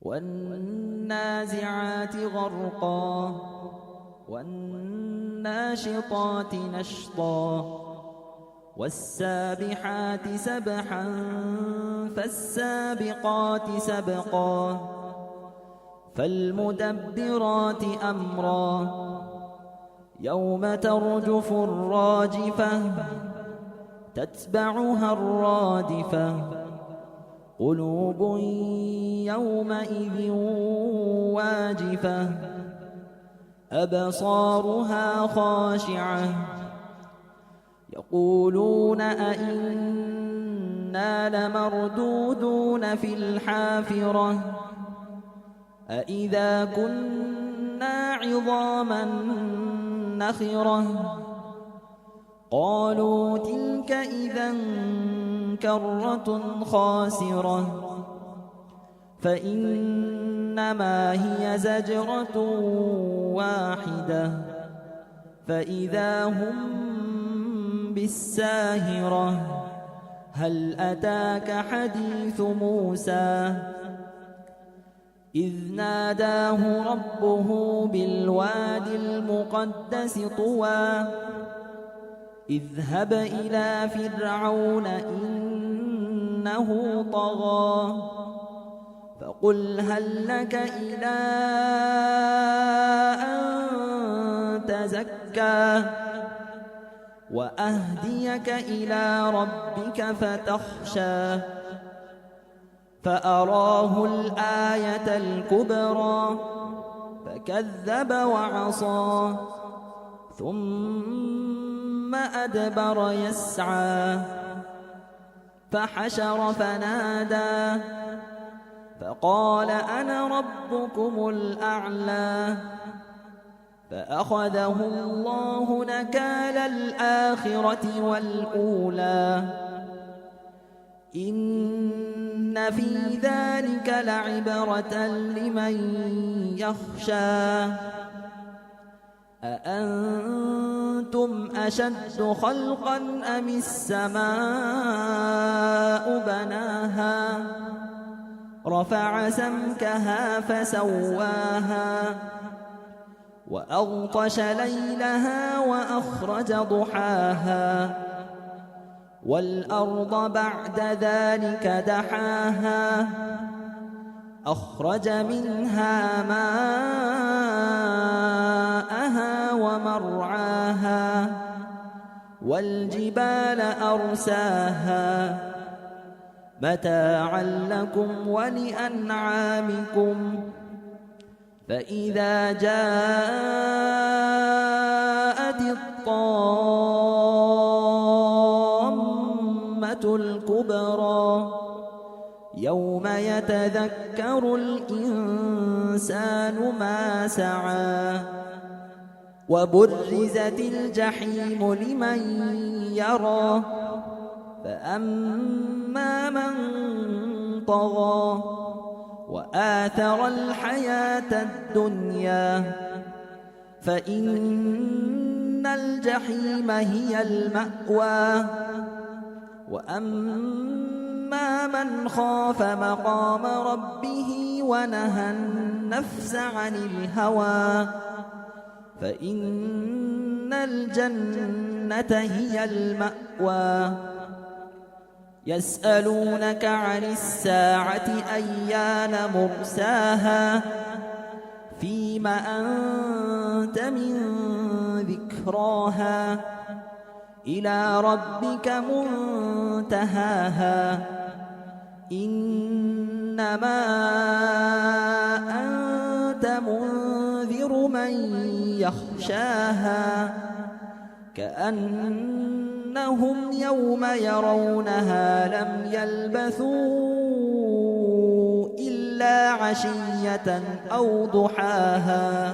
والنازعات غرقا والناشطات نشطا والسابحات سبحا فالسابقات سبقا فالمدبرات أمرا يوم ترجف الراجفة تتبعها الرادفة قلوب يومئذ واجفة أبصارها خاشعة يقولون أئنا لمردودون في الحافرة أئذا كنا عظاما نخرة قالوا تلك إذا كرة خاسرة فإنما هي زجرة واحدة فإذا هم بالساهرة هل أتاك حديث موسى إذ ناداه ربه بالواد المقدس طوى اذهب إلى فرعون إنه طغى فقل هل لك إلى أن تزكى وأهديك إلى ربك فتخشى فأراه الآية الكبرى فكذب وعصى ثم أدبر يسعى فحشر فنادى فقال أنا ربكم الأعلى فأخذه الله نكال الآخرة والأولى إن في ذلك لعبرة لمن يخشى أأنتم أشد خلقا أم السماء بناها رفع سمكها فسواها وأغطش ليلها وأخرج ضحاها والأرض بعد ذلك دحاها أخرج منها ماءها ومرعاها والجبال أرساها متاعا لكم ولأنعامكم فإذا جاءت الطامة الكبرى يوم يتذكر الإنسان ما سعى وبرزت الجحيم لمن يرى فأما من طغى وآثر الحياة الدنيا فإن الجحيم هي المأوى وأما من خاف مقام ربه ونهى النفس عن الهوى فإن الجنة هي المأوى يسألونك عن الساعة أيان مرساها فيم أنت من ذكراها إلى ربك منتهاها إنما أنت منذر من يخشاها كأنهم يوم يرونها لم يلبثوا إلا عشية أو ضحاها